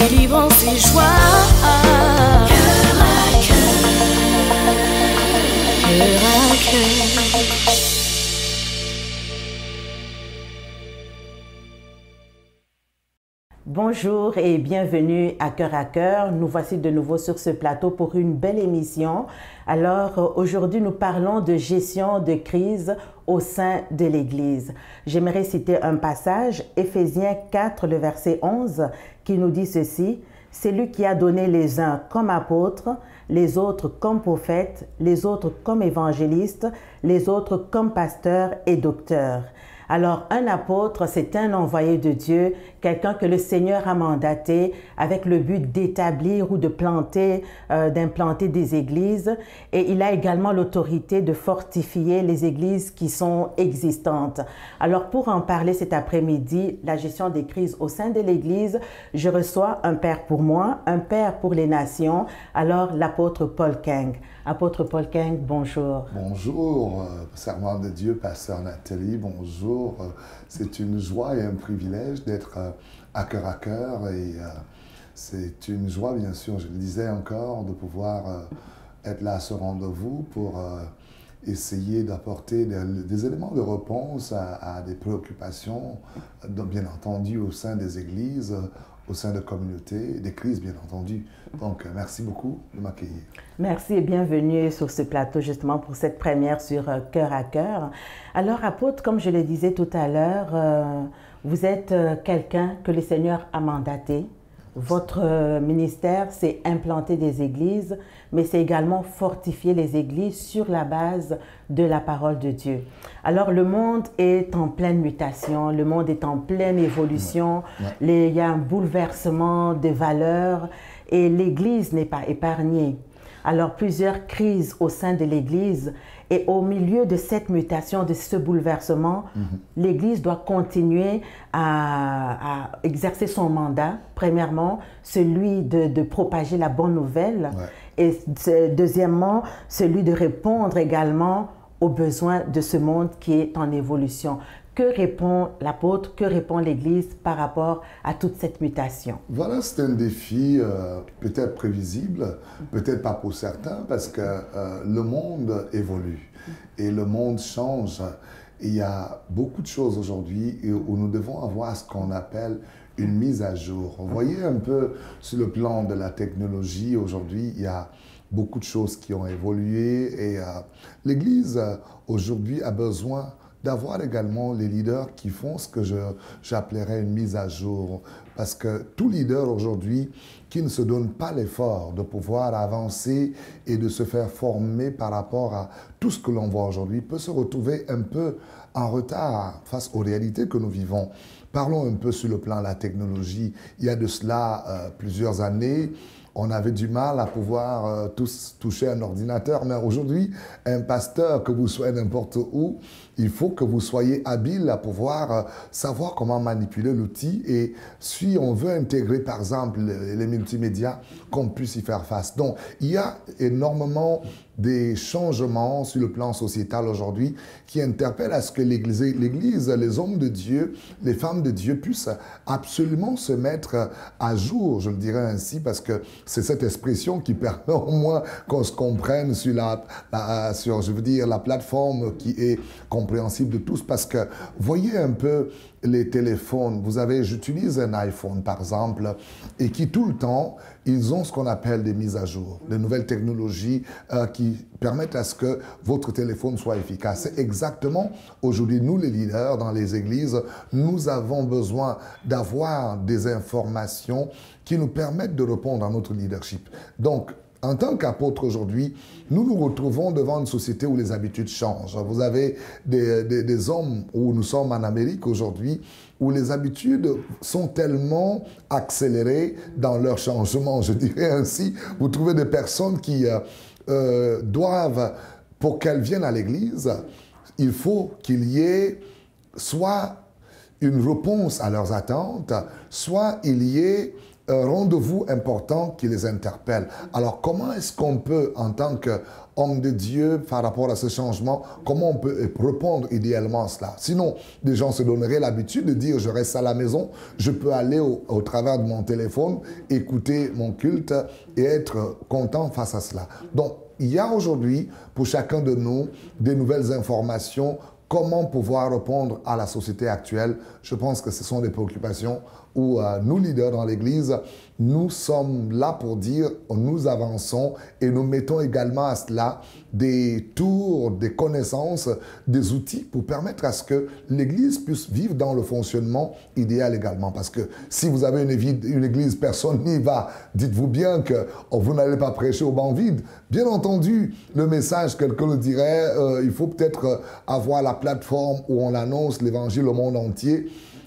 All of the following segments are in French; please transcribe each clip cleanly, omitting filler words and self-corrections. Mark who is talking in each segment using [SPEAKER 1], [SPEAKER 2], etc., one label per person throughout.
[SPEAKER 1] délivrance et joie. Cœur à cœur, cœur à cœur.
[SPEAKER 2] Bonjour et bienvenue à Cœur à Cœur. Nous voici de nouveau sur ce plateau pour une belle émission. Alors aujourd'hui, nous parlons de gestion de crise au sein de l'Église. J'aimerais citer un passage, Éphésiens 4, le verset 11, qui nous dit ceci: « C'est lui qui a donné les uns comme apôtres, les autres comme prophètes, les autres comme évangélistes, les autres comme pasteurs et docteurs. » Alors, un apôtre, c'est un envoyé de Dieu, quelqu'un que le Seigneur a mandaté avec le but d'établir ou de d'implanter des églises. Et il a également l'autorité de fortifier les églises qui sont existantes. Alors, pour en parler cet après-midi, la gestion des crises au sein de l'Église, je reçois un père pour moi, un père pour les nations, alors l'apôtre Paul Keng. Apôtre Paul Keng, bonjour.
[SPEAKER 3] Bonjour, servant de Dieu, pasteur Nathalie, bonjour. C'est une joie et un privilège d'être à cœur et c'est une joie, bien sûr, je le disais encore, de pouvoir être là à ce rendez-vous pour essayer d'apporter des éléments de réponse à des préoccupations, bien entendu, au sein des églises, au sein de communautés, des crises, bien entendu. Donc, merci beaucoup de m'accueillir.
[SPEAKER 2] Merci et bienvenue sur ce plateau, justement, pour cette première sur Cœur à Cœur. Alors, apôtre, comme je le disais tout à l'heure, vous êtes quelqu'un que le Seigneur a mandaté. Votre ministère, c'est implanter des églises, mais c'est également fortifier les églises sur la base de la parole de Dieu. Alors, le monde est en pleine mutation, le monde est en pleine évolution, il y a un bouleversement des valeurs et l'Église n'est pas épargnée. Alors, plusieurs crises au sein de l'Église et au milieu de cette mutation, de ce bouleversement, l'Église doit continuer à exercer son mandat. Premièrement, celui de propager la bonne nouvelle et deuxièmement, celui de répondre également aux besoins de ce monde qui est en évolution. Que répond l'apôtre, que répond l'Église par rapport à toute cette mutation?
[SPEAKER 3] Voilà, c'est un défi peut-être prévisible, peut-être pas pour certains, parce que le monde évolue et le monde change. Il y a beaucoup de choses aujourd'hui où nous devons avoir ce qu'on appelle une mise à jour. Vous voyez un peu sur le plan de la technologie, aujourd'hui, il y a beaucoup de choses qui ont évolué et l'Église aujourd'hui a besoin d'avoir également les leaders qui font ce que j'appellerais une mise à jour. Parce que tout leader aujourd'hui qui ne se donne pas l'effort de pouvoir avancer et de se faire former par rapport à tout ce que l'on voit aujourd'hui peut se retrouver un peu en retard face aux réalités que nous vivons. Parlons un peu sur le plan de la technologie. Il y a de cela plusieurs années, on avait du mal à pouvoir tous toucher un ordinateur, mais aujourd'hui, un pasteur, que vous soyez n'importe où, il faut que vous soyez habile à pouvoir savoir comment manipuler l'outil et si on veut intégrer par exemple les multimédias, qu'on puisse y faire face. Donc, il y a énormément des changements sur le plan sociétal aujourd'hui qui interpellent à ce que l'Église, les hommes de Dieu, les femmes de Dieu puissent absolument se mettre à jour, je le dirais ainsi, parce que c'est cette expression qui permet au moins qu'on se comprenne sur je veux dire, la plateforme qui est compréhensible de tous, parce que voyez un peu les téléphones, j'utilise un iPhone par exemple, et qui tout le temps, ils ont ce qu'on appelle des mises à jour, des nouvelles technologies qui permettent à ce que votre téléphone soit efficace. C'est exactement aujourd'hui, nous les leaders dans les églises, nous avons besoin d'avoir des informations qui nous permettent de répondre à notre leadership. Donc, en tant qu'apôtre aujourd'hui, nous nous retrouvons devant une société où les habitudes changent. Vous avez des hommes, où nous sommes en Amérique aujourd'hui, où les habitudes sont tellement accélérées dans leur changement, je dirais ainsi. Vous trouvez des personnes qui doivent, pour qu'elles viennent à l'église, il faut qu'il y ait soit une réponse à leurs attentes, soit il y ait un rendez-vous important qui les interpelle. Alors, comment est-ce qu'on peut, en tant qu'homme de Dieu, par rapport à ce changement, comment on peut répondre idéalement à cela? Sinon, les gens se donneraient l'habitude de dire, je reste à la maison, je peux aller au travers de mon téléphone, écouter mon culte et être content face à cela. Donc, il y a aujourd'hui, pour chacun de nous, des nouvelles informations. Comment pouvoir répondre à la société actuelle? Je pense que ce sont des préoccupations où nous, leaders dans l'Église, nous sommes là pour dire, nous avançons et nous mettons également à cela des tours, des connaissances, des outils pour permettre à ce que l'Église puisse vivre dans le fonctionnement idéal également. Parce que si vous avez une Église, personne n'y va. Dites-vous bien que vous n'allez pas prêcher au banc vide. Bien entendu, le message, quelqu'un le dirait, il faut peut-être avoir la plateforme où on annonce l'Évangile au monde entier.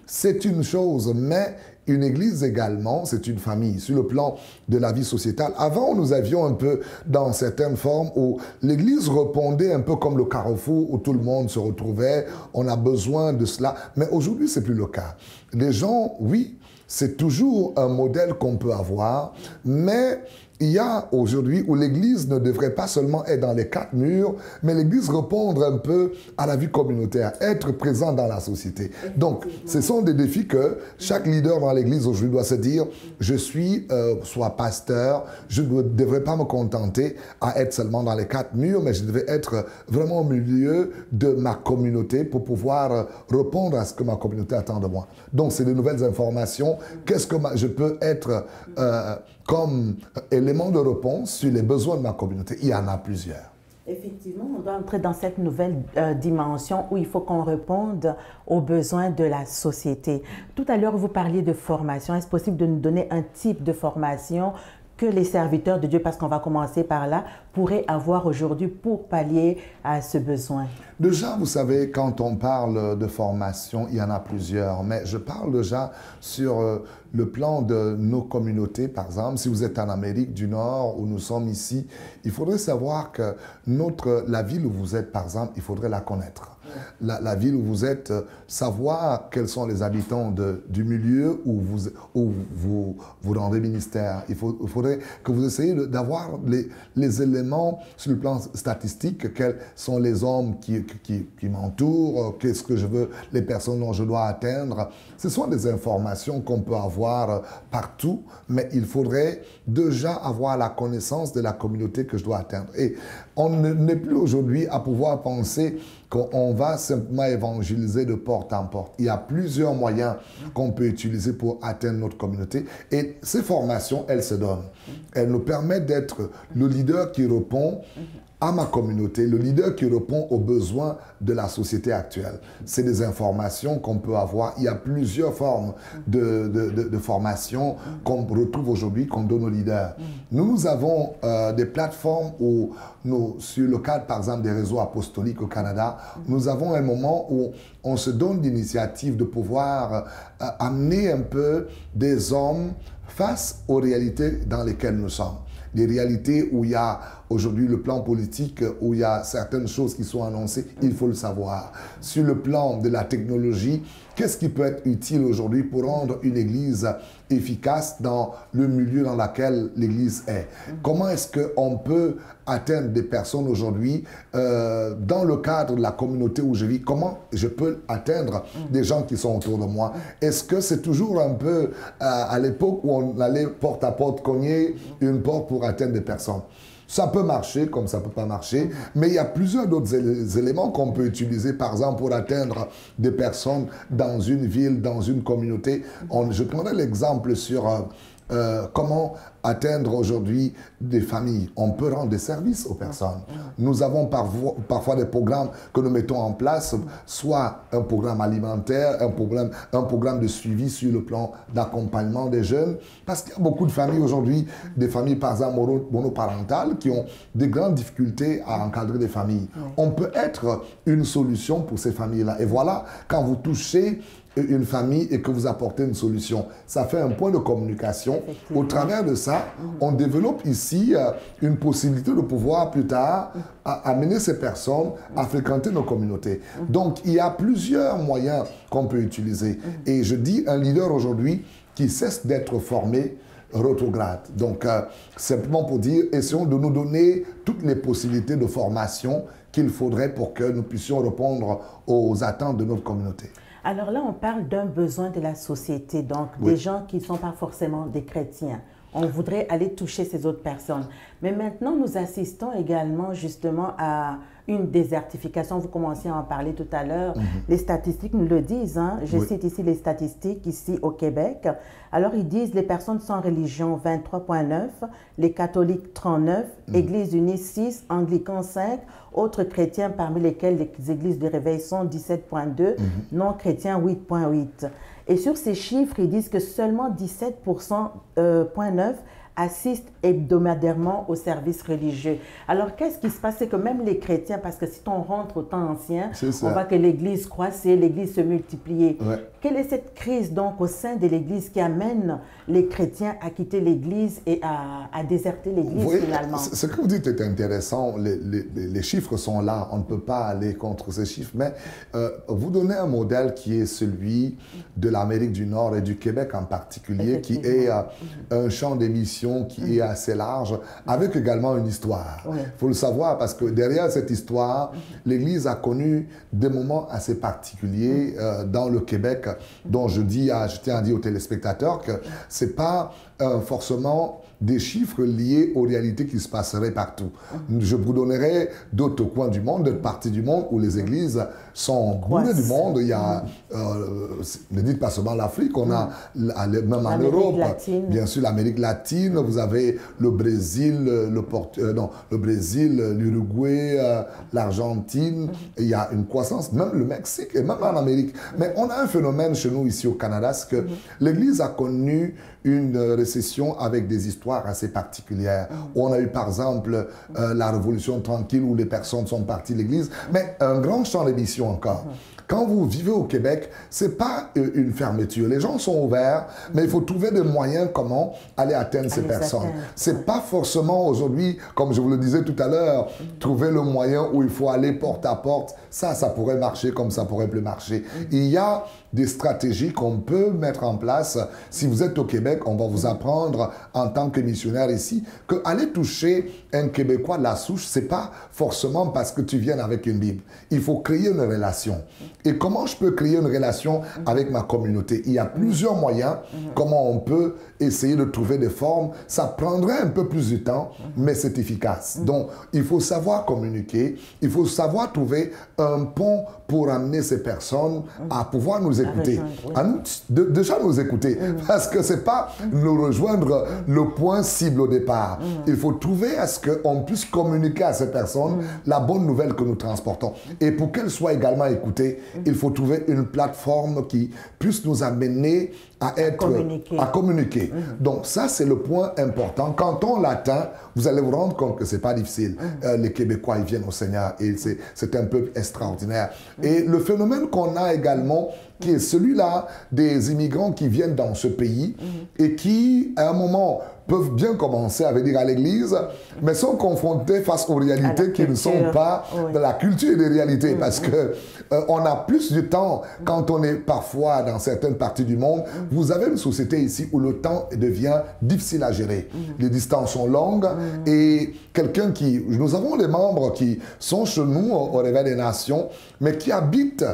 [SPEAKER 3] C'est une chose, mais une église également, c'est une famille. Sur le plan de la vie sociétale, avant, nous avions un peu, dans certaines formes, où l'église répondait un peu comme le carrefour, où tout le monde se retrouvait, on a besoin de cela. Mais aujourd'hui, c'est plus le cas. Les gens, oui, c'est toujours un modèle qu'on peut avoir, mais il y a aujourd'hui où l'Église ne devrait pas seulement être dans les quatre murs, mais l'Église répondre un peu à la vie communautaire, être présent dans la société. Donc, ce sont des défis que chaque leader dans l'Église aujourd'hui doit se dire, je suis soit pasteur, je ne devrais pas me contenter à être seulement dans les quatre murs, mais je devais être vraiment au milieu de ma communauté pour pouvoir répondre à ce que ma communauté attend de moi. Donc, c'est de nouvelles informations. Qu'est-ce que je peux être comme élément de réponse sur les besoins de ma communauté? Il y en a plusieurs.
[SPEAKER 2] Effectivement, on doit entrer dans cette nouvelle dimension où il faut qu'on réponde aux besoins de la société. Tout à l'heure, vous parliez de formation. Est-ce possible de nous donner un type de formation que les serviteurs de Dieu, parce qu'on va commencer par là, pourraient avoir aujourd'hui pour pallier à ce besoin?
[SPEAKER 3] Déjà, vous savez, quand on parle de formation, il y en a plusieurs, mais je parle déjà sur le plan de nos communautés, par exemple. Si vous êtes en Amérique du Nord, où nous sommes ici, il faudrait savoir que la ville où vous êtes, par exemple, il faudrait la connaître. La ville où vous êtes, savoir quels sont les habitants du milieu où vous rendez ministère. Il faudrait que vous essayiez d'avoir les éléments sur le plan statistique, quels sont les hommes qui m'entourent, qu'est-ce que je veux, les personnes dont je dois atteindre. Ce sont des informations qu'on peut avoir partout, mais il faudrait déjà avoir la connaissance de la communauté que je dois atteindre. Et on n'est plus aujourd'hui à pouvoir penser qu'on va simplement évangéliser de porte en porte. Il y a plusieurs moyens qu'on peut utiliser pour atteindre notre communauté. Et ces formations, elles se donnent. Elles nous permettent d'être le leader qui répond à ma communauté, le leader qui répond aux besoins de la société actuelle. C'est des informations qu'on peut avoir. Il y a plusieurs formes de formation qu'on retrouve aujourd'hui, qu'on donne aux leaders. Nous avons des plateformes où, sur le cadre, par exemple, des réseaux apostoliques au Canada, nous avons un moment où on se donne l'initiative de pouvoir amener un peu des hommes face aux réalités dans lesquelles nous sommes. Des réalités où il y a aujourd'hui le plan politique, où il y a certaines choses qui sont annoncées, il faut le savoir. Sur le plan de la technologie, qu'est-ce qui peut être utile aujourd'hui pour rendre une église efficace dans le milieu dans lequel l'église est? Comment est-ce qu'on peut atteindre des personnes aujourd'hui dans le cadre de la communauté où je vis? Comment je peux atteindre des gens qui sont autour de moi? Est-ce que c'est toujours un peu à l'époque où on allait porte à porte cogner une porte pour atteindre des personnes? Ça peut marcher comme ça ne peut pas marcher, mais il y a plusieurs d'autres éléments qu'on peut utiliser, par exemple, pour atteindre des personnes dans une ville, dans une communauté. Je prendrai l'exemple sur comment atteindre aujourd'hui des familles. On peut rendre des services aux personnes. Nous avons parfois des programmes que nous mettons en place, soit un programme alimentaire, un programme de suivi sur le plan d'accompagnement des jeunes, parce qu'il y a beaucoup de familles aujourd'hui, des familles par exemple monoparentales, qui ont des grandes difficultés à encadrer des familles. On peut être une solution pour ces familles-là. Et voilà, quand vous touchez une famille et que vous apportez une solution. Ça fait un point de communication. Au travers de ça, on développe ici une possibilité de pouvoir plus tard amener ces personnes à fréquenter nos communautés. Donc, il y a plusieurs moyens qu'on peut utiliser. Et je dis, un leader aujourd'hui qui cessent d'être formés rétrogrades. Donc, simplement pour dire, essayons de nous donner toutes les possibilités de formation qu'il faudrait pour que nous puissions répondre aux attentes de notre communauté.
[SPEAKER 2] Alors là, on parle d'un besoin de la société, donc
[SPEAKER 3] Oui.
[SPEAKER 2] des gens qui ne sont pas forcément des chrétiens. On voudrait aller toucher ces autres personnes. Mais maintenant, nous assistons également justement à une désertification. Vous commenciez à en parler tout à l'heure. Les statistiques nous le disent. Hein. Je cite ici les statistiques ici au Québec. Alors, ils disent les personnes sans religion 23,9, les catholiques 39, Église unie 6, anglicans 5, autres chrétiens parmi lesquels les églises de réveil sont 17,2, non chrétiens 8,8. Et sur ces chiffres, ils disent que seulement 17,9% assistent hebdomadairement aux services religieux. Alors, qu'est-ce qui se passe? C'est que même les chrétiens, parce que si on rentre au temps ancien, on voit que l'Église croissait, l'Église se multipliait.
[SPEAKER 3] Ouais.
[SPEAKER 2] Quelle est cette crise donc au sein de l'Église qui amène les chrétiens à quitter l'Église et à déserter l'Église finalement?
[SPEAKER 3] Ce que vous dites est intéressant. Les chiffres sont là. On ne peut pas aller contre ces chiffres. Mais vous donnez un modèle qui est celui de l'Amérique du Nord et du Québec en particulier, qui est un champ d'émission qui est assez large, avec également une histoire. Il faut le savoir parce que derrière cette histoire, l'Église a connu des moments assez particuliers dans le Québec, dont je tiens à dire aux téléspectateurs que ce n'est pas forcément des chiffres liés aux réalités qui se passeraient partout. Je vous donnerai d'autres coins du monde, d'autres parties du monde où les églises sont bourrées du monde. Il y a, ne dites pas seulement l'Afrique, on a même en Europe, bien sûr l'Amérique latine, vous avez le Brésil, le Brésil, l'Uruguay, l'Argentine, il y a une croissance, même le Mexique et même en Amérique. Mais on a un phénomène chez nous ici au Canada, c'est que l'Église a connu une récession avec des histoires assez particulières. On a eu par exemple la Révolution tranquille où les personnes sont parties de l'Église, mais un grand champ d'émission encore. Quand vous vivez au Québec, ce n'est pas une fermeture. Les gens sont ouverts, mais il faut trouver des moyens comment aller atteindre ces personnes. Ce n'est pas forcément aujourd'hui, comme je vous le disais tout à l'heure, trouver le moyen où il faut aller porte à porte. Ça pourrait marcher comme ça pourrait plus marcher. Il y a des stratégies qu'on peut mettre en place. Si vous êtes au Québec, on va vous apprendre en tant que missionnaire ici que aller toucher un Québécois de la souche, ce n'est pas forcément parce que tu viens avec une Bible. Il faut créer une relation. Et comment je peux créer une relation avec ma communauté? Il y a plusieurs moyens comment on peut essayer de trouver des formes. Ça prendrait un peu plus de temps, mais c'est efficace. Donc, il faut savoir communiquer, il faut savoir trouver un pont pour amener ces personnes à pouvoir nous écouter. À nous, déjà nous écouter, parce que ce n'est pas nous rejoindre le point cible au départ. Il faut trouver à ce qu'on puisse communiquer à ces personnes la bonne nouvelle que nous transportons. Et pour qu'elle soit également écoutée, il faut trouver une plateforme qui puisse nous amener à communiquer. Donc ça, c'est le point important. Quand on l'atteint, vous allez vous rendre compte que ce n'est pas difficile. Les Québécois, ils viennent au Seigneur et c'est un peuple extraordinaire. Et le phénomène qu'on a également, qui est celui-là des immigrants qui viennent dans ce pays et qui, à un moment, peuvent bien commencer à venir à l'église, mais sont confrontés face aux réalités qui ne sont pas de la culture et des réalités. Parce que on a plus de temps quand on est parfois dans certaines parties du monde. Vous avez une société ici où le temps devient difficile à gérer. Les distances sont longues et quelqu'un qui... Nous avons des membres qui sont chez nous au Réveil des Nations, mais qui habitent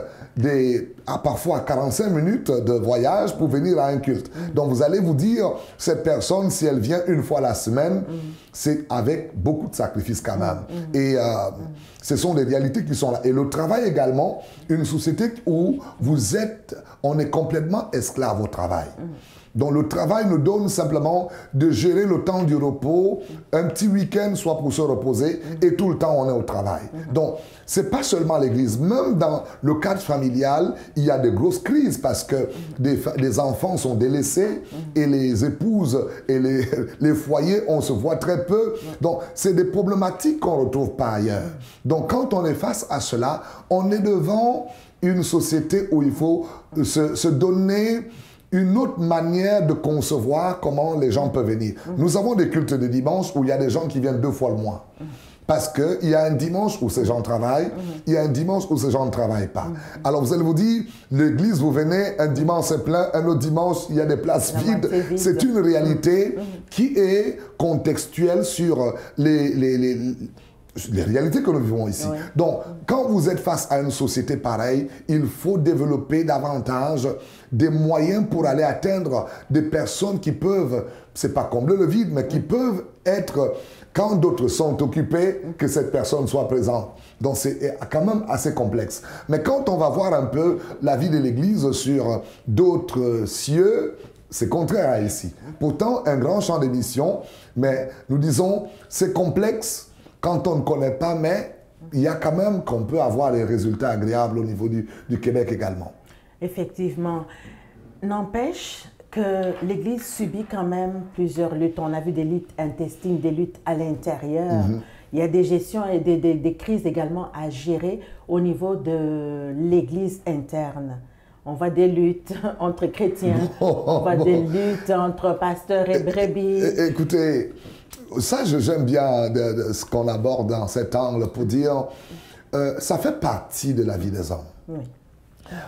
[SPEAKER 3] parfois 45 minutes de voyage pour venir à un culte. Donc vous allez vous dire, cette personne, si elle vient une fois la semaine, c'est avec beaucoup de sacrifices quand même. Et ce sont des réalités qui sont là. Et le travail également, une société où on est complètement esclave au travail. Donc le travail nous donne simplement de gérer le temps du repos, un petit week-end soit pour se reposer et tout le temps on est au travail. Donc ce n'est pas seulement l'église, même dans le cadre familial, il y a de grosses crises parce que les enfants sont délaissés et les épouses et les foyers, on se voit très peu. Donc c'est des problématiques qu'on ne retrouve pas ailleurs. Donc quand on est face à cela, on est devant une société où il faut se donner une autre manière de concevoir comment les gens peuvent venir. Nous avons des cultes de dimanche où il y a des gens qui viennent 2 fois le mois. Parce qu'il y a un dimanche où ces gens travaillent, il y a un dimanche où ces gens ne travaillent pas. Alors vous allez vous dire, l'église, vous venez, un dimanche c'est plein, un autre dimanche, il y a des places vides. C'est une réalité qui est contextuelle sur les réalités que nous vivons ici. Oui. Donc, quand vous êtes face à une société pareille, il faut développer davantage des moyens pour aller atteindre des personnes qui peuvent, c'est pas combler le vide, mais qui peuvent être, quand d'autres sont occupés, que cette personne soit présente. Donc, c'est quand même assez complexe. Mais quand on va voir un peu la vie de l'Église sur d'autres cieux, c'est contraire à ici. Pourtant, un grand champ de mission, mais nous disons, c'est complexe quand on ne connaît pas, mais il y a quand même qu'on peut avoir des résultats agréables au niveau du Québec également.
[SPEAKER 2] Effectivement. N'empêche que l'Église subit quand même plusieurs luttes. On a vu des luttes intestines, des luttes à l'intérieur. Il y a des gestions et des crises également à gérer au niveau de l'Église interne. On voit des luttes entre chrétiens, on voit des luttes entre pasteurs et brebis.
[SPEAKER 3] Écoutez, ça j'aime bien ce qu'on aborde dans cet angle pour dire, ça fait partie de la vie des hommes. Oui.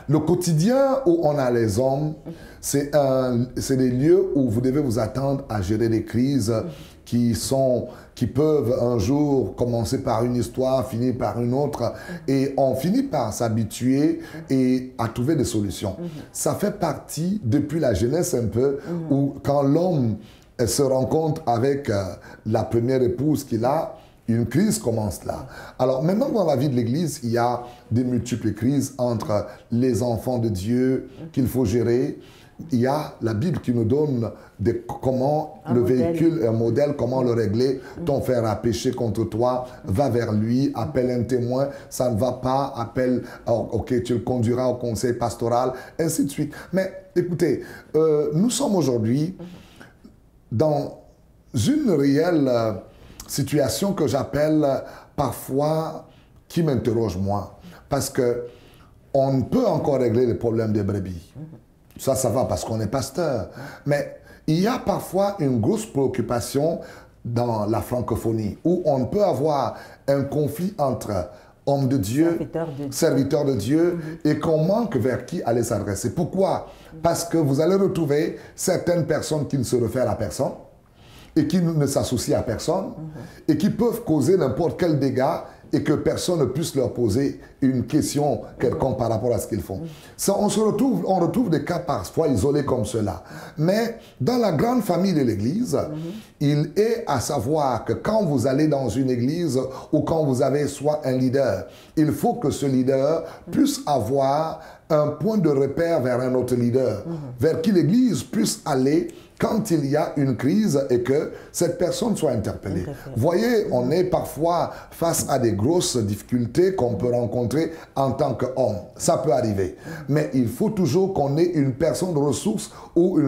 [SPEAKER 3] Le quotidien où on a les hommes, c'est des lieux où vous devez vous attendre à gérer des crises qui peuvent un jour commencer par une histoire, finir par une autre, et on finit par s'habituer et à trouver des solutions. Ça fait partie, depuis la jeunesse un peu, où quand l'homme se rencontre avec la première épouse qu'il a, une crise commence là. Alors maintenant, dans la vie de l'Église, il y a des multiples crises entre les enfants de Dieu qu'il faut gérer. Il y a la Bible qui nous donne comment un modèle, comment le régler. Ton frère a péché contre toi, va vers lui, appelle un témoin, ça ne va pas, appelle, ok, tu le conduiras au conseil pastoral, ainsi de suite. Mais écoutez, nous sommes aujourd'hui dans une réelle situation que j'appelle parfois, qui m'interroge moi, parce qu'on peut encore régler les problèmes des brebis. Ça va parce qu'on est pasteur. Mais il y a parfois une grosse préoccupation dans la francophonie, où on peut avoir un conflit entre hommes de Dieu, serviteurs de Dieu, et qu'on manque vers qui aller s'adresser. Pourquoi? Parce que vous allez retrouver certaines personnes qui ne se réfèrent à personne, et qui ne s'associent à personne, et qui peuvent causer n'importe quel dégât, et que personne ne puisse leur poser une question quelconque par rapport à ce qu'ils font. Ça, on retrouve des cas parfois isolés comme cela. Mais dans la grande famille de l'Église, il est à savoir que quand vous allez dans une église ou quand vous avez soit un leader, il faut que ce leader puisse avoir un point de repère vers un autre leader, vers qui l'Église puisse aller quand il y a une crise et que cette personne soit interpellée. Voyez, on est parfois face à des grosses difficultés qu'on peut rencontrer en tant qu'homme. Ça peut arriver. Mais il faut toujours qu'on ait une personne de ressources ou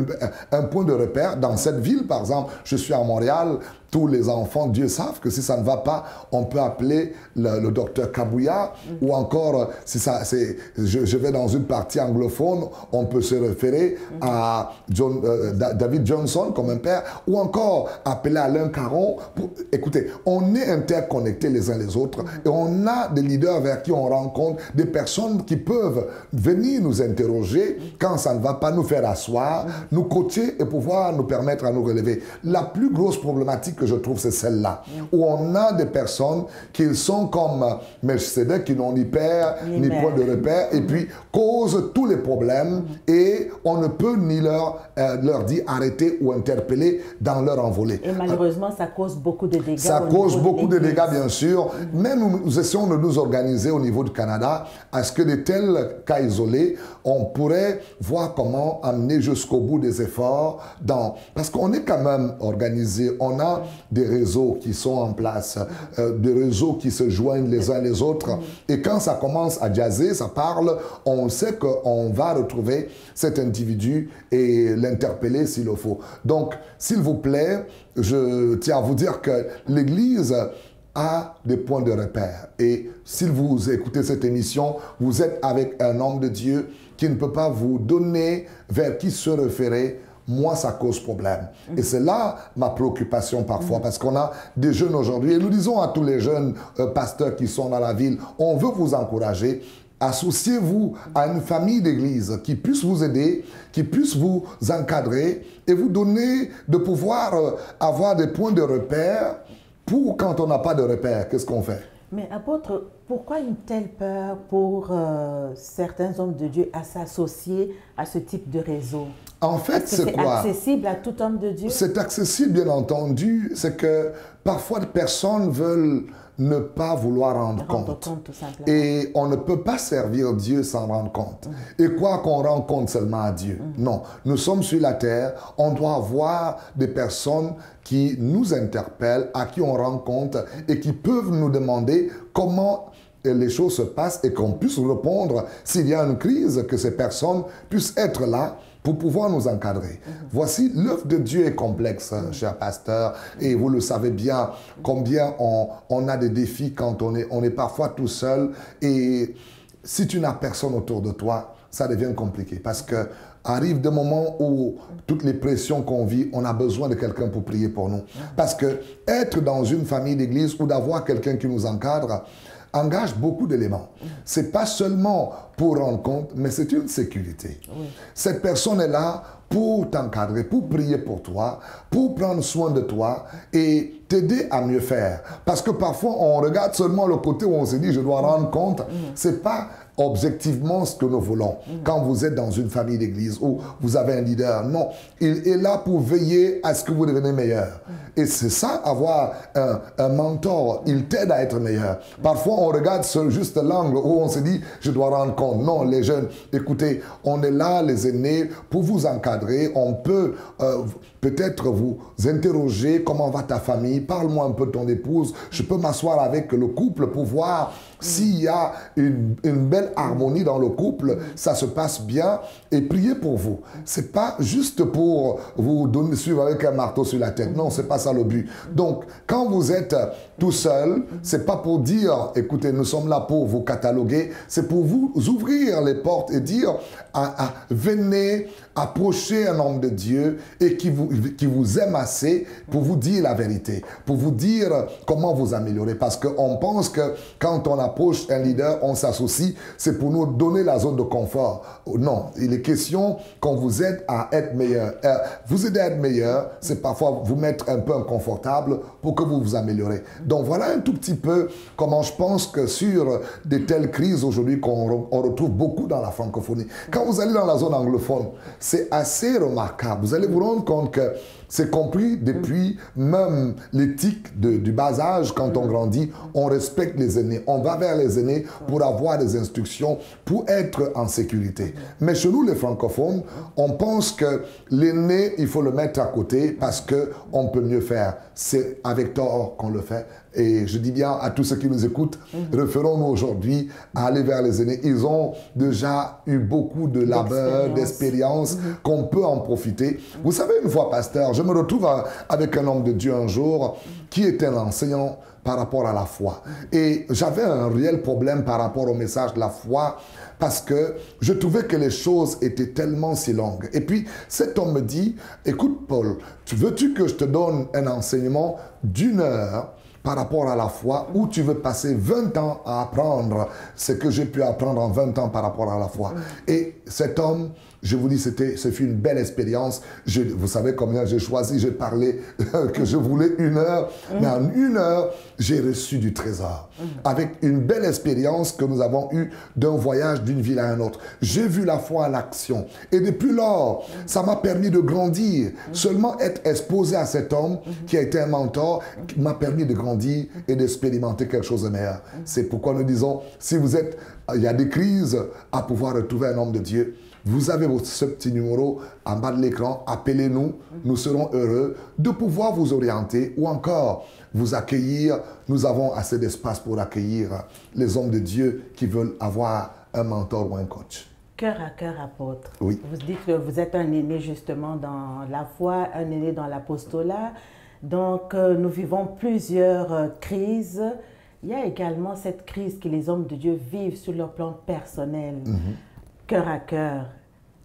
[SPEAKER 3] un point de repère. Dans cette ville, par exemple, je suis à Montréal, tous les enfants, Dieu savent que si ça ne va pas, on peut appeler le docteur Kabouya, ou encore, si je vais dans une partie anglophone, on peut se référer à David Johnson comme un père, ou encore appeler Alain Caron. Écoutez, on est interconnectés les uns les autres, et on a des leaders vers qui on rencontre des personnes qui peuvent venir nous interroger quand ça ne va pas, nous faire asseoir, nous coacher et pouvoir nous permettre à nous relever. La plus grosse problématique que je trouve, c'est celle-là, où on a des personnes qui sont comme Melchizedek, qui n'ont ni père, ni point de repère, et puis causent tous les problèmes, et on ne peut ni leur dire arrêter ou interpeller dans leur envolée.
[SPEAKER 2] Et malheureusement, ça cause beaucoup de dégâts.
[SPEAKER 3] Ça cause beaucoup de dégâts, bien sûr. Mais nous essayons de nous organiser au niveau du Canada à ce que de tels cas isolés, on pourrait voir comment amener jusqu'au bout des efforts parce qu'on est quand même organisé. On a des réseaux qui sont en place, des réseaux qui se joignent les uns les autres. Et quand ça commence à jaser, ça parle, on sait qu'on va retrouver cet individu et l'interpeller s'il le faut. Donc, s'il vous plaît, je tiens à vous dire que l'Église a des points de repère. Et si vous écoutez cette émission, vous êtes avec un homme de Dieu qui ne peut pas vous donner vers qui se référer moi, ça cause problème. Et c'est là ma préoccupation parfois, parce qu'on a des jeunes aujourd'hui, et nous disons à tous les jeunes pasteurs qui sont dans la ville, on veut vous encourager. Associez-vous à une famille d'église qui puisse vous aider, qui puisse vous encadrer et vous donner de pouvoir avoir des points de repère pour quand on n'a pas de repère, qu'est-ce qu'on fait?
[SPEAKER 2] Mais apôtre, pourquoi une telle peur pour certains hommes de Dieu à s'associer à ce type de réseau?
[SPEAKER 3] En fait, c'est quoi?
[SPEAKER 2] C'est accessible à tout homme de Dieu?
[SPEAKER 3] C'est accessible, bien entendu. C'est que parfois, des personnes veulent ne pas vouloir rendre compte.
[SPEAKER 2] Tout simplement.
[SPEAKER 3] Et on ne peut pas servir Dieu sans rendre compte. Et quoi qu'on rende compte seulement à Dieu. Non, nous sommes sur la terre, on doit avoir des personnes qui nous interpellent, à qui on rend compte et qui peuvent nous demander comment les choses se passent et qu'on puisse répondre s'il y a une crise, que ces personnes puissent être là pour pouvoir nous encadrer. Voici, l'œuvre de Dieu est complexe, cher pasteur, et vous le savez bien, combien on a des défis quand on est parfois tout seul, et si tu n'as personne autour de toi, ça devient compliqué, parce que arrive des moments où toutes les pressions qu'on vit, on a besoin de quelqu'un pour prier pour nous. Parce que être dans une famille d'église ou d'avoir quelqu'un qui nous encadre, engage beaucoup d'éléments. Ce n'est pas seulement pour rendre compte, mais c'est une sécurité. Oui. Cette personne est là pour t'encadrer, pour prier pour toi, pour prendre soin de toi et t'aider à mieux faire. Parce que parfois, on regarde seulement le côté où on se dit « je dois rendre compte ». Ce n'est pas objectivement ce que nous voulons. Quand vous êtes dans une famille d'église ou vous avez un leader, non. Il est là pour veiller à ce que vous devenez meilleur. Et c'est ça, avoir un mentor. Il t'aide à être meilleur. Parfois, on regarde juste l'angle où on se dit, je dois rendre compte. Non, les jeunes, écoutez, on est là, les aînés, pour vous encadrer. On peut peut-être vous interroger, comment va ta famille? Parle-moi un peu de ton épouse. Je peux m'asseoir avec le couple pour voir s'il y a une belle harmonie dans le couple, ça se passe bien, et prier pour vous. C'est pas juste pour vous donner suivre avec un marteau sur la tête. Non, c'est pas ça le but. Donc, quand vous êtes tout seul, c'est pas pour dire, écoutez, nous sommes là pour vous cataloguer, c'est pour vous ouvrir les portes et dire, venez approcher un homme de Dieu et qui vous aime assez pour vous dire la vérité, pour vous dire comment vous améliorer. Parce qu'on pense que quand on approche un leader, on s'associe, c'est pour nous donner la zone de confort. Non, il est question qu'on vous aide à être meilleur. Vous aider à être meilleur, c'est parfois vous mettre un peu inconfortable pour que vous vous améliorez. Donc voilà un tout petit peu comment je pense que sur de telles crises aujourd'hui qu'on retrouve beaucoup dans la francophonie. Quand vous allez dans la zone anglophone, c'est assez remarquable. Vous allez vous rendre compte que c'est compris depuis même l'éthique du bas âge. Quand on grandit, on respecte les aînés. On va vers les aînés pour avoir des instructions, pour être en sécurité. Mais chez nous, les francophones, on pense que l'aîné, il faut le mettre à côté parce qu'on peut mieux faire. C'est avec tort qu'on le fait. Et je dis bien à tous ceux qui nous écoutent, référons-nous aujourd'hui à aller vers les aînés. Ils ont déjà eu beaucoup de labeur, d'expérience, qu'on peut en profiter. Vous savez, une fois, pasteur, je me retrouve avec un homme de Dieu un jour qui était un enseignant par rapport à la foi. Et j'avais un réel problème par rapport au message de la foi parce que je trouvais que les choses étaient tellement si longues. Et puis, cet homme me dit, écoute Paul, veux-tu que je te donne un enseignement d'1 heure par rapport à la foi, où tu veux passer 20 ans à apprendre ce que j'ai pu apprendre en 20 ans par rapport à la foi. Et cet homme, je vous dis, ce fut une belle expérience. Vous savez combien j'ai choisi, j'ai parlé que je voulais 1 heure, mais en 1 heure, j'ai reçu du trésor. Avec une belle expérience que nous avons eue d'un voyage d'une ville à une autre. J'ai vu la foi en action. Et depuis lors, ça m'a permis de grandir. Seulement être exposé à cet homme qui a été un mentor m'a permis de grandir et d'expérimenter quelque chose de meilleur. C'est pourquoi nous disons, si il y a des crises, à pouvoir retrouver un homme de Dieu, vous avez ce petit numéro en bas de l'écran, appelez-nous, nous serons heureux de pouvoir vous orienter ou encore vous accueillir. Nous avons assez d'espace pour accueillir les hommes de Dieu qui veulent avoir un mentor ou un coach.
[SPEAKER 2] Cœur à cœur, apôtre.
[SPEAKER 3] Oui.
[SPEAKER 2] Vous dites que vous êtes un aîné justement dans la foi, un aîné dans l'apostolat. Donc, nous vivons plusieurs crises. Il y a également cette crise que les hommes de Dieu vivent sur leur plan personnel. Cœur à cœur.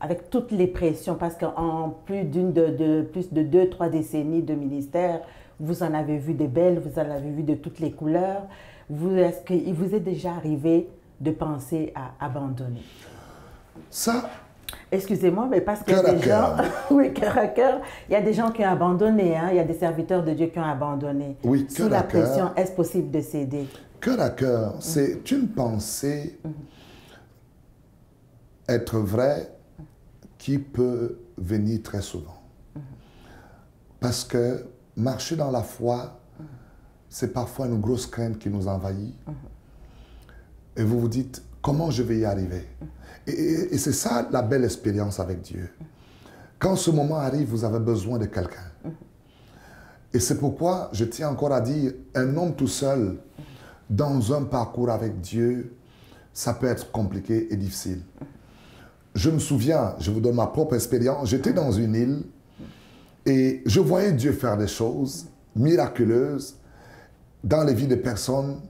[SPEAKER 2] avec toutes les pressions, parce qu'en plus plus de 2-3 décennies de ministère, vous en avez vu des belles, vous en avez vu de toutes les couleurs. Est-ce qu'il vous est déjà arrivé de penser à abandonner?
[SPEAKER 3] Ça,
[SPEAKER 2] excusez-moi, mais parce qu'il y a des gens, oui, cœur à cœur, il y a des gens qui ont abandonné, hein? Il y a des serviteurs de Dieu qui ont abandonné.
[SPEAKER 3] Oui,
[SPEAKER 2] sous la pression, est-ce possible de céder?
[SPEAKER 3] Cœur à cœur, c'est une pensée être vraie qui peut venir très souvent. Parce que marcher dans la foi, c'est parfois une grosse crainte qui nous envahit. Et vous vous dites, comment je vais y arriver? Et c'est ça la belle expérience avec Dieu. Quand ce moment arrive, vous avez besoin de quelqu'un. Et c'est pourquoi je tiens encore à dire, un homme tout seul, dans un parcours avec Dieu, ça peut être compliqué et difficile. Je me souviens, je vous donne ma propre expérience, j'étais dans une île et je voyais Dieu faire des choses miraculeuses dans les vies de personnes.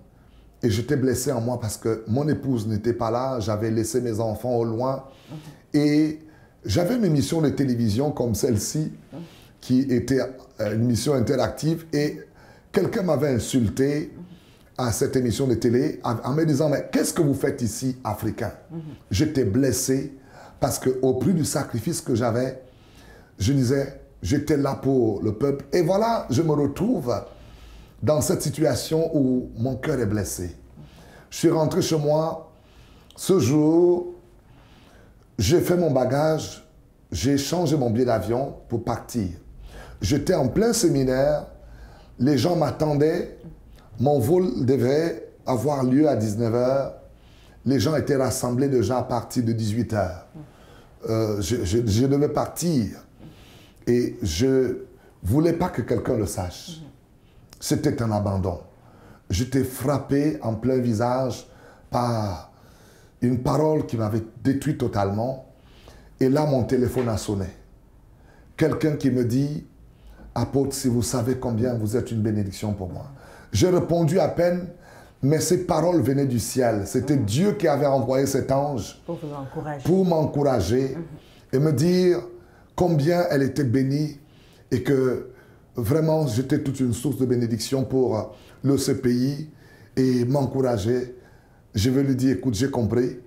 [SPEAKER 3] Et j'étais blessé en moi parce que mon épouse n'était pas là, j'avais laissé mes enfants au loin. Et j'avais une émission de télévision comme celle-ci, qui était une émission interactive. Et quelqu'un m'avait insulté à cette émission de télé en me disant « Mais qu'est-ce que vous faites ici, Africain ?» J'étais blessé parce qu'au prix du sacrifice que j'avais, je disais « J'étais là pour le peuple. » Et voilà, je me retrouve dans cette situation où mon cœur est blessé. Je suis rentré chez moi. Ce jour, j'ai fait mon bagage, j'ai changé mon billet d'avion pour partir. J'étais en plein séminaire, les gens m'attendaient, mon vol devait avoir lieu à 19h, les gens étaient rassemblés déjà à partir de 18h. Je devais partir et je ne voulais pas que quelqu'un le sache. C'était un abandon. J'étais frappé en plein visage par une parole qui m'avait détruit totalement. Et là, mon téléphone a sonné. Quelqu'un qui me dit, « Apôtre, si vous savez combien vous êtes une bénédiction pour moi. » J'ai répondu à peine, mais ces paroles venaient du ciel. C'était Dieu qui avait envoyé cet ange pour m'encourager et me dire combien elle était bénie et que vraiment, j'étais toute une source de bénédiction pour le CPI et m'encourager. Je vais lui dire, écoute, j'ai compris.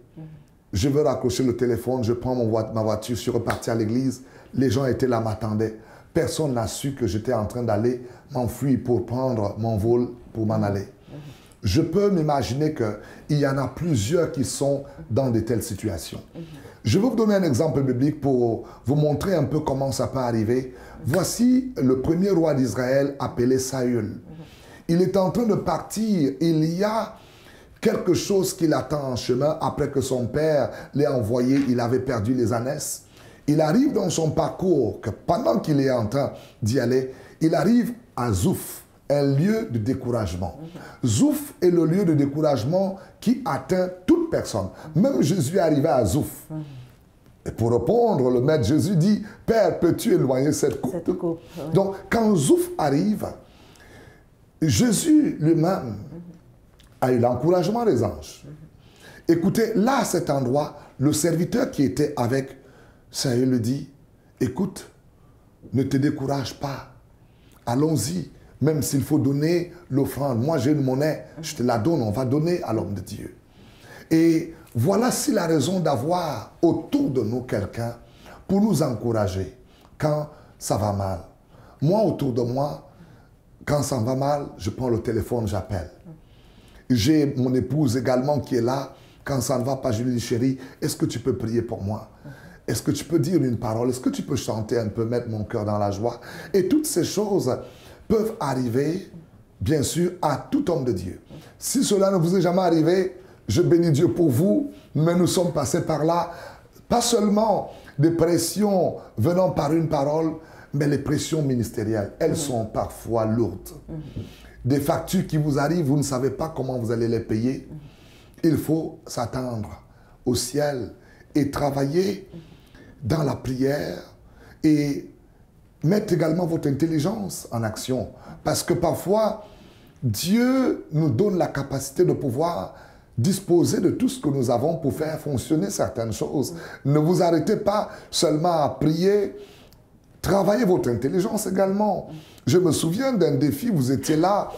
[SPEAKER 3] Je veux raccrocher le téléphone, je prends ma voiture, je suis reparti à l'église. Les gens étaient là, m'attendaient. Personne n'a su que j'étais en train d'aller m'enfuir pour prendre mon vol pour m'en aller. Je peux m'imaginer qu'il y en a plusieurs qui sont dans de telles situations. Je vais vous donner un exemple biblique pour vous montrer un peu comment ça peut arriver. Voici le premier roi d'Israël appelé Saül. Il est en train de partir. Il y a quelque chose qui l'attend en chemin après que son père l'ait envoyé. Il avait perdu les ânesses. Il arrive dans son parcours que pendant qu'il est en train d'y aller, il arrive à Zouf, un lieu de découragement. Zouf est le lieu de découragement qui atteint toute personne. Même Jésus est arrivé à Zouf. Et pour répondre, le maître Jésus dit, « Père, peux-tu éloigner cette coupe ?» Donc, quand Zouf arrive, Jésus lui-même a eu l'encouragement des anges. Écoutez, là, à cet endroit, le serviteur qui était avec Saül lui dit, « Écoute, ne te décourage pas. Allons-y, même s'il faut donner l'offrande. Moi, j'ai une monnaie, je te la donne, on va donner à l'homme de Dieu. » Et voilà si la raison d'avoir autour de nous quelqu'un pour nous encourager quand ça va mal. Moi, autour de moi, quand ça va mal, je prends le téléphone, j'appelle. J'ai mon épouse également qui est là. Quand ça ne va pas, je lui dis, chérie, est-ce que tu peux prier pour moi? Est-ce que tu peux dire une parole? Est-ce que tu peux chanter un peu, mettre mon cœur dans la joie? Et toutes ces choses peuvent arriver, bien sûr, à tout homme de Dieu. Si cela ne vous est jamais arrivé, je bénis Dieu pour vous, mais nous sommes passés par là, pas seulement des pressions venant par une parole, mais les pressions ministérielles, elles sont parfois lourdes. Des factures qui vous arrivent, vous ne savez pas comment vous allez les payer. Il faut s'attendre au ciel et travailler dans la prière et mettre également votre intelligence en action. Parce que parfois, Dieu nous donne la capacité de pouvoir disposer de tout ce que nous avons pour faire fonctionner certaines choses. Ne vous arrêtez pas seulement à prier, travaillez votre intelligence également. Je me souviens d'un défi, vous étiez là,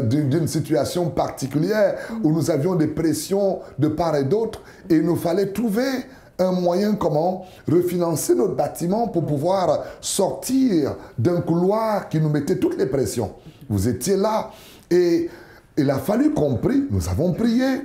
[SPEAKER 3] d'une situation particulière où nous avions des pressions de part et d'autre et il nous fallait trouver un moyen comment refinancer notre bâtiment pour pouvoir sortir d'un couloir qui nous mettait toutes les pressions. Vous étiez là et il a fallu qu'on prie, nous avons prié.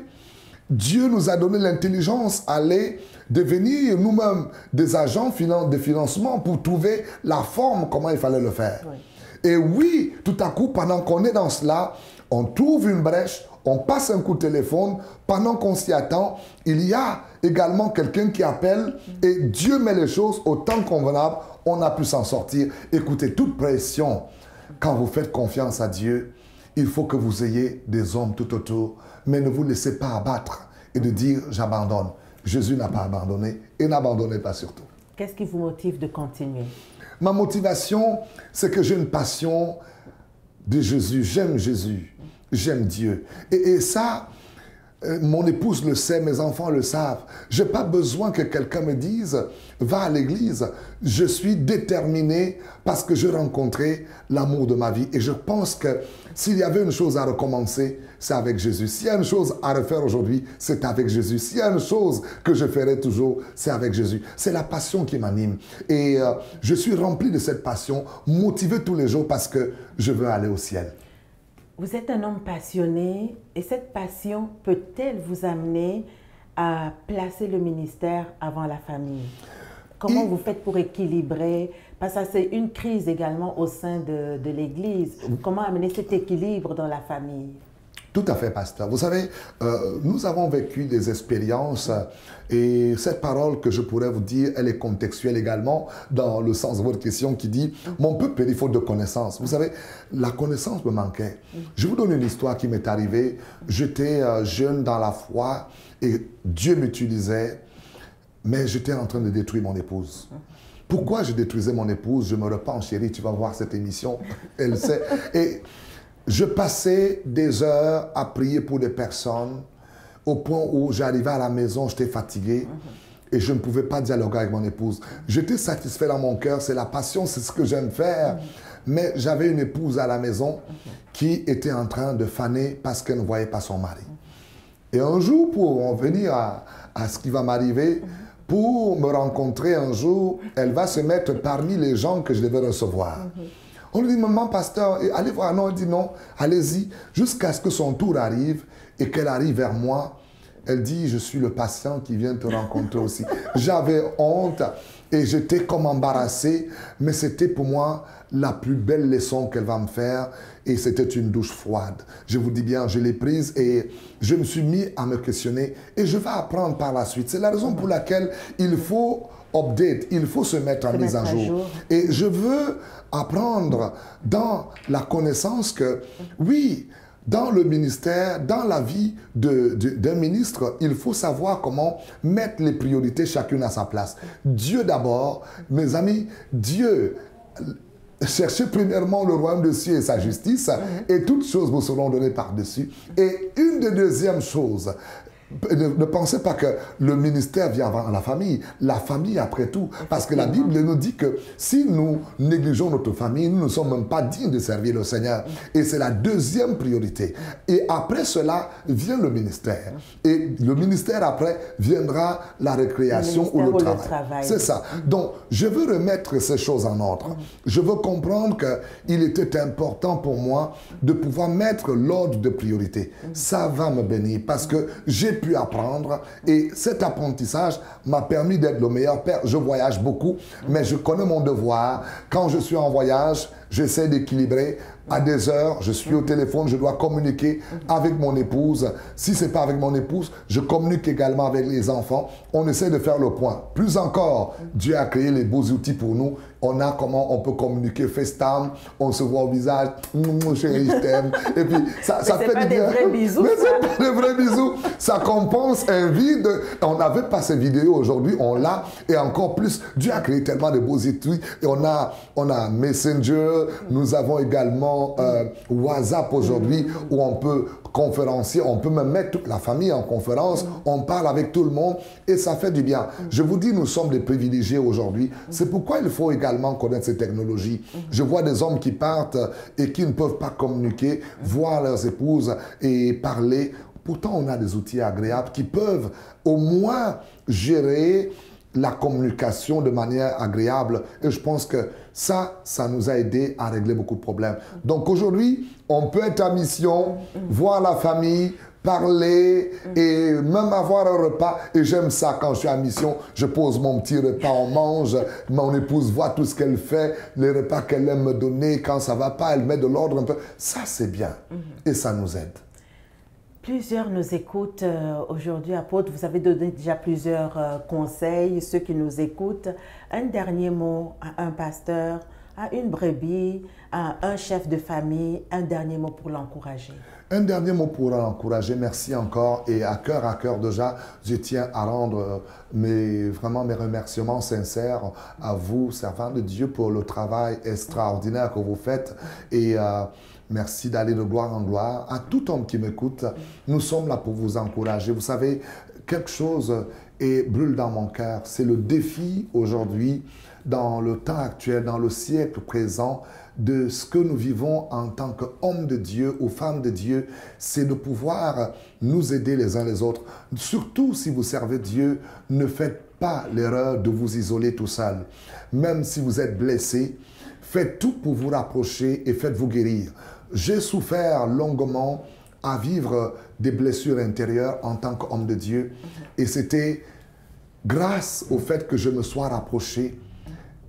[SPEAKER 3] Dieu nous a donné l'intelligence à aller devenir nous-mêmes des agents de financement pour trouver la forme, comment il fallait le faire. Oui. Et oui, tout à coup, pendant qu'on est dans cela, on trouve une brèche, on passe un coup de téléphone, pendant qu'on s'y attend, il y a également quelqu'un qui appelle et Dieu met les choses au temps convenable, on a pu s'en sortir. Écoutez, toute pression, quand vous faites confiance à Dieu, il faut que vous ayez des hommes tout autour, mais ne vous laissez pas abattre et de dire « j'abandonne ». Jésus n'a pas abandonné et n'abandonnez pas surtout.
[SPEAKER 2] Qu'est-ce qui vous motive de continuer?
[SPEAKER 3] Ma motivation, c'est que j'ai une passion de Jésus. J'aime Jésus, j'aime Dieu. Et ça, mon épouse le sait, mes enfants le savent. Je n'ai pas besoin que quelqu'un me dise « va à l'église ». Je suis déterminé parce que j'ai rencontré l'amour de ma vie. Et je pense que s'il y avait une chose à recommencer, c'est avec Jésus. S'il y a une chose à refaire aujourd'hui, c'est avec Jésus. S'il y a une chose que je ferai toujours, c'est avec Jésus. C'est la passion qui m'anime. Et je suis rempli de cette passion, motivé tous les jours parce que je veux aller au ciel.
[SPEAKER 2] Vous êtes un homme passionné et cette passion peut-elle vous amener à placer le ministère avant la famille? Comment vous faites pour équilibrer? Parce que c'est une crise également au sein de l'Église. Comment amener cet équilibre dans la famille?
[SPEAKER 3] Tout à fait, pasteur. Vous savez, nous avons vécu des expériences et cette parole que je pourrais vous dire, elle est contextuelle également dans le sens de votre question qui dit « Mon peuple périt faute de connaissance ». Vous savez, la connaissance me manquait. Je vous donne une histoire qui m'est arrivée. J'étais jeune dans la foi et Dieu m'utilisait, mais j'étais en train de détruire mon épouse. Pourquoi je détruisais mon épouse? Je me repens, chérie, tu vas voir cette émission. Elle sait. Et je passais des heures à prier pour des personnes au point où j'arrivais à la maison, j'étais fatigué et je ne pouvais pas dialoguer avec mon épouse. J'étais satisfait dans mon cœur, c'est la passion, c'est ce que j'aime faire. Mais j'avais une épouse à la maison qui était en train de faner parce qu'elle ne voyait pas son mari. Et un jour, pour en venir à ce qui va m'arriver, pour me rencontrer un jour, elle va se mettre parmi les gens que je devais recevoir. On lui dit, maman, pasteur, allez voir. Non, elle dit non, allez-y, jusqu'à ce que son tour arrive et qu'elle arrive vers moi. Elle dit, je suis le patient qui vient te rencontrer aussi. J'avais honte et j'étais comme embarrassé, mais c'était pour moi la plus belle leçon qu'elle va me faire et c'était une douche froide. Je vous dis bien, je l'ai prise et je me suis mis à me questionner et je vais apprendre par la suite. C'est la raison pour laquelle il faut update, il faut se mettre en mise à jour. Et je veux apprendre dans la connaissance que, oui, dans le ministère, dans la vie d'un ministre, il faut savoir comment mettre les priorités chacune à sa place. Dieu d'abord, mes amis, Dieu, cherchez premièrement le royaume des cieux et sa justice, et toutes choses vous seront données par-dessus. Et une des deuxièmes choses, ne pensez pas que le ministère vient avant la famille après tout. Parce que la Bible nous dit que si nous négligeons notre famille, nous ne sommes même pas dignes de servir le Seigneur. Et c'est la deuxième priorité. Et après cela vient le ministère. Et le ministère après viendra la récréation ou le travail. C'est ça. Donc, je veux remettre ces choses en ordre. Je veux comprendre qu'il était important pour moi de pouvoir mettre l'ordre de priorité. Ça va me bénir parce que j'ai pu apprendre et cet apprentissage m'a permis d'être le meilleur père. Je voyage beaucoup, mais je connais mon devoir. Quand je suis en voyage, j'essaie d'équilibrer. À des heures, je suis au téléphone, je dois communiquer avec mon épouse. Si ce n'est pas avec mon épouse, je communique également avec les enfants. On essaie de faire le point. Plus encore, Dieu a créé les beaux outils pour nous. On a comment on peut communiquer FaceTime, on se voit au visage, mon chéri, je t'aime. Et puis, ça fait du bien.
[SPEAKER 2] Vrais bisous,
[SPEAKER 3] mais c'est pas des vrais bisous. Ça compense un vide. On n'avait pas ces vidéos aujourd'hui, on l'a. Et encore plus, Dieu a créé tellement de beaux outils. Et on a Messenger, nous avons également WhatsApp aujourd'hui où on peut conférencier, on peut même mettre toute la famille en conférence, on parle avec tout le monde et ça fait du bien. Je vous dis, nous sommes des privilégiés aujourd'hui. C'est pourquoi il faut également connaître ces technologies. Je vois des hommes qui partent et qui ne peuvent pas communiquer, voir leurs épouses et parler. Pourtant, on a des outils agréables qui peuvent au moins gérer la communication de manière agréable. Et je pense que ça nous a aidé à régler beaucoup de problèmes. Donc aujourd'hui, on peut être à mission, voir la famille, parler et même avoir un repas. Et j'aime ça quand je suis à mission. Je pose mon petit repas, on mange. Mon épouse voit tout ce qu'elle fait, les repas qu'elle aime me donner. Quand ça ne va pas, elle met de l'ordre un peu. Ça, c'est bien. Et ça nous aide.
[SPEAKER 2] Plusieurs nous écoutent aujourd'hui, apôtre. Vous avez donné déjà plusieurs conseils, ceux qui nous écoutent. Un dernier mot à un pasteur, à une brebis, à un chef de famille, un dernier mot pour l'encourager.
[SPEAKER 3] Un dernier mot pour l'encourager, merci encore. Et à cœur déjà, je tiens à rendre vraiment mes remerciements sincères à vous, servants de Dieu, pour le travail extraordinaire que vous faites. Et merci d'aller de gloire en gloire. À tout homme qui m'écoute, nous sommes là pour vous encourager. Vous savez, quelque chose brûle dans mon cœur. C'est le défi aujourd'hui, dans le temps actuel, dans le siècle présent, de ce que nous vivons en tant qu'hommes de Dieu ou femmes de Dieu, c'est de pouvoir nous aider les uns les autres. Surtout si vous servez Dieu, ne faites pas l'erreur de vous isoler tout seul. Même si vous êtes blessé, faites tout pour vous rapprocher et faites-vous guérir. J'ai souffert longuement à vivre des blessures intérieures en tant qu'homme de Dieu. Et c'était grâce au fait que je me sois rapproché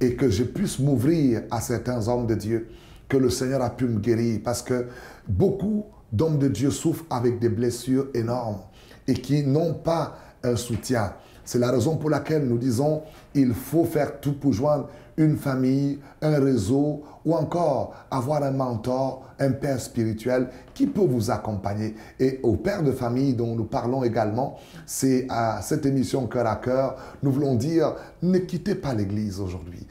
[SPEAKER 3] et que je puisse m'ouvrir à certains hommes de Dieu, que le Seigneur a pu me guérir. Parce que beaucoup d'hommes de Dieu souffrent avec des blessures énormes et qui n'ont pas un soutien. C'est la raison pour laquelle nous disons il faut faire tout pour joindre une famille, un réseau ou encore avoir un mentor, un père spirituel qui peut vous accompagner. Et au père de famille dont nous parlons également, c'est à cette émission Cœur à Cœur, nous voulons dire ne quittez pas l'église aujourd'hui.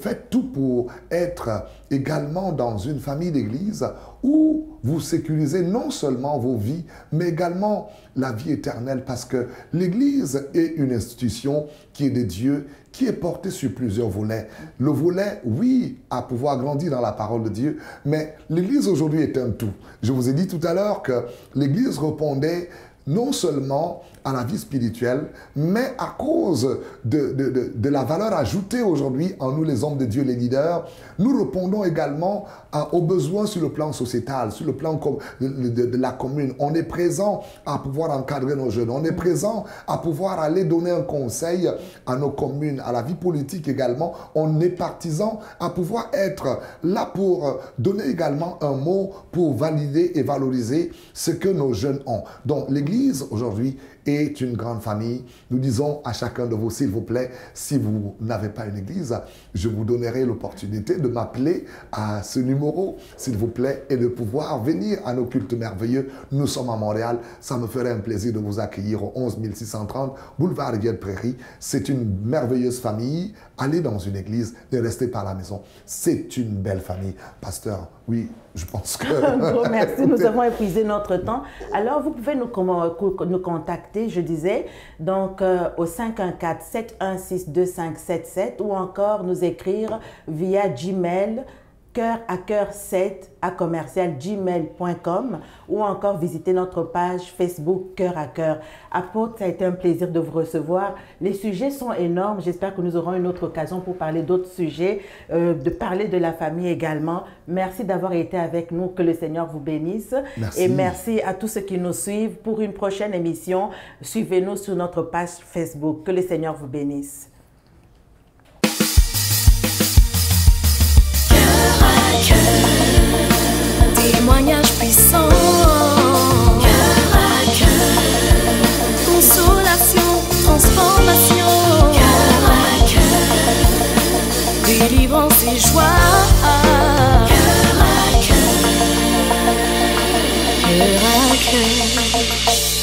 [SPEAKER 3] Faites tout pour être également dans une famille d'église où vous sécurisez non seulement vos vies, mais également la vie éternelle, parce que l'église est une institution qui est de Dieu, qui est portée sur plusieurs volets. Le volet, oui, à pouvoir grandir dans la parole de Dieu, mais l'église aujourd'hui est un tout. Je vous ai dit tout à l'heure que l'église répondait non seulement à la vie spirituelle, mais à cause de la valeur ajoutée aujourd'hui en nous les hommes de Dieu, les leaders, nous répondons également aux besoins sur le plan sociétal, sur le plan de la commune. On est présent à pouvoir encadrer nos jeunes, on est présent à pouvoir aller donner un conseil à nos communes, à la vie politique également. On est partisan à pouvoir être là pour donner également un mot pour valider et valoriser ce que nos jeunes ont. Donc l'église aujourd'hui est une grande famille. Nous disons à chacun de vous, s'il vous plaît, si vous n'avez pas une église, je vous donnerai l'opportunité de m'appeler à ce numéro, s'il vous plaît, et de pouvoir venir à nos cultes merveilleux. Nous sommes à Montréal. Ça me ferait un plaisir de vous accueillir au 11 630 boulevard Rivière-Prairie. C'est une merveilleuse famille. Allez dans une église, ne restez pas à la maison. C'est une belle famille. Pasteur, oui, je pense que...
[SPEAKER 2] Un gros merci, nous avons épuisé notre temps. Alors, vous pouvez nous contacter, je disais, donc au 514-716-2577 ou encore nous écrire via Gmail, coeuracœur7@gmail.com ou encore visiter notre page Facebook Cœur à Cœur. Apôtre, ça a été un plaisir de vous recevoir. Les sujets sont énormes. J'espère que nous aurons une autre occasion pour parler d'autres sujets, de parler de la famille également. Merci d'avoir été avec nous. Que le Seigneur vous bénisse.
[SPEAKER 3] Merci.
[SPEAKER 2] Et merci à tous ceux qui nous suivent. Pour une prochaine émission, suivez-nous sur notre page Facebook. Que le Seigneur vous bénisse.
[SPEAKER 1] Témoignage puissant, cœur à cœur, consolation, transformation, cœur à cœur, délivrance et joie, cœur à cœur, cœur à cœur.